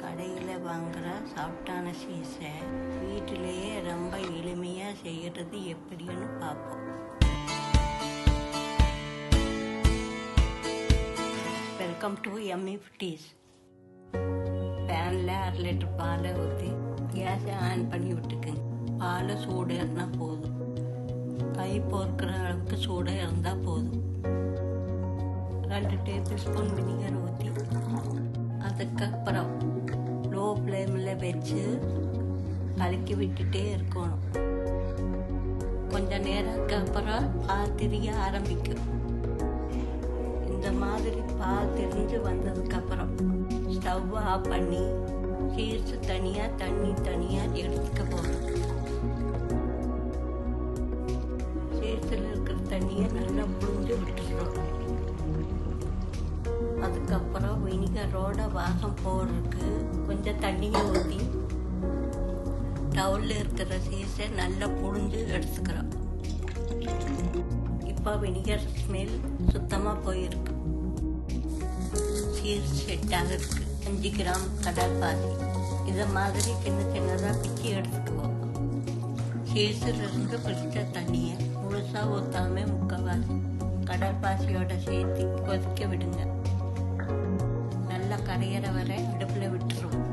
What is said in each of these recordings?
கடையில் வாங்குகிற சாஃப்டான சீஸை வீட்டிலேயே ரொம்ப எளிமையாக செய்கிறது எப்படின்னு பார்ப்போம். Welcome to Emmy Foodies. பேனில் 1/2 லிட்டர் பாலை ஊற்றி கேஸை ஆன் பண்ணி விட்டுக்குங்க. பாலை சூடு இருந்தால் போதும். கை பொறுக்கிற அளவுக்கு சூடாக இருந்தால் போதும். 2 டேபிள் ஸ்பூன் வினிகர் ஊற்றி அதுக்கப்புறம் லோ ஃப்ளேமில் வச்சு கலக்கி விட்டுட்டே இருக்கணும். கொஞ்சம் நேரத்துக்கு அப்புறம் பால் திரிய ஆரம்பிக்கும். இந்த மாதிரி பால் திரிஞ்சு வந்ததுக்கப்புறம் ஸ்டவ் ஆஃப் பண்ணி சீஸ் தனியாக தண்ணி தனியாக எடுத்துக்க போகணும். சீஸில் இருக்கிற தண்ணியை நல்லா புழிஞ்சு விட்டுடுறோம். அதுக்கப்புறம் வினிகரோட வாசம் போடுறதுக்கு கொஞ்சம் தண்ணியை ஊற்றி டவுலில் இருக்கிற சீஸை நல்லா புழிஞ்சு எடுத்துக்கிறோம். இப்போ வினிகர் ஸ்மெல் சுத்தமாக போயிருக்கு. சீஸ் செட்டாக இருக்கு. 5 கிராம் கடற்பாசி இதை மாதிரி சின்ன சின்னதாக பிச்சு எடுத்துக்குவோம். சீஸில் இருந்து பிடிச்ச தண்ணியை முழுசாக ஊற்றாம முக்கால்வாசி கடற்பாசியோட சேர்த்து கொதிக்க விடுங்க. நல்லா கரையிற வரை அடுப்பில் விட்டுருவோம்.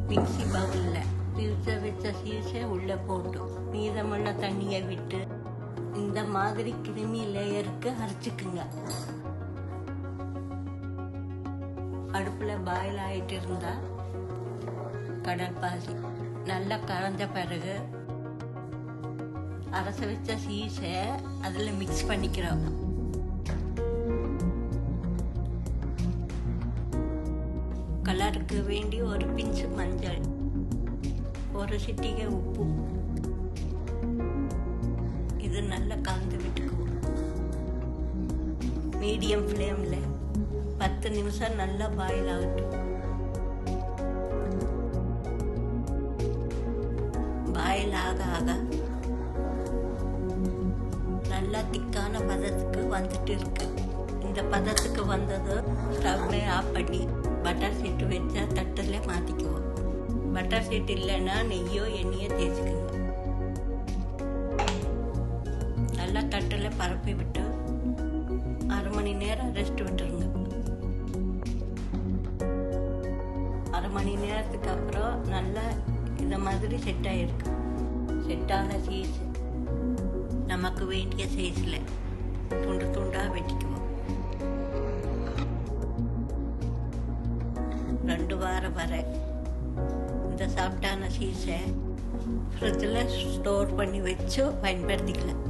மிக்சி பவுலில் பிரிச்ச வச்ச சீஸை உள்ளே போட்டு மீதமுள்ள தண்ணியை விட்டு இந்த மாதிரி கிருமி லேயருக்கு அரைச்சிக்குங்க. அடுப்பில் பாயில் ஆகிட்டு இருந்தால் கடற்பாசி நல்லா கரைஞ்ச பிறகு அரைச்ச வச்ச சீஸை அதில் மிக்ஸ் பண்ணிக்கிறோம். கலருக்கு வேண்டி ஒரு பிஞ்சு மஞ்சள், ஒரு சிட்டிகை உப்பு, இது நல்லா கலந்து விட்டுக்குவோம். மீடியம் ஃப்ளேமில் 10 நிமிஷம் நல்லா பாயில் ஆகட்டும். பாயில் ஆக ஆக நல்லா திக்கான பதத்துக்கு வந்துட்டு இருக்கு. இந்த பதத்துக்கு வந்தது ஸ்டவ்வை ஆஃப் பண்ணி பட்டர் சீட்டு வச்சா தட்டில் மாற்றிக்குவோம். பட்டர் சீட் இல்லைன்னா நெய்யோ எண்ணெயோ தேய்ச்சிக்குங்க. நல்லா தட்டில் பரப்பி விட்டு 1/2 மணி நேரம் ரெஸ்ட் விட்டுருங்க. 1/2 மணி நேரத்துக்கு அப்புறம் நல்லா இந்த மாதிரி செட் ஆகிருக்கு. செட்டான சீஸ் நமக்கு வேண்டிய சைஸில் துண்டு துண்டாக வெட்டிக்குவோம். 2 வாரம் வரை இந்த சாஃப்டான சீஸை ஃப்ரிட்ஜில் ஸ்டோர் பண்ணி வச்சு பயன்படுத்திக்கலாம்.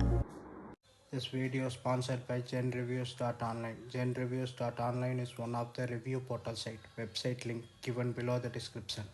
This video is sponsored by GenReviews.online. GenReviews.online is one of the review portal site. Website link given below the description.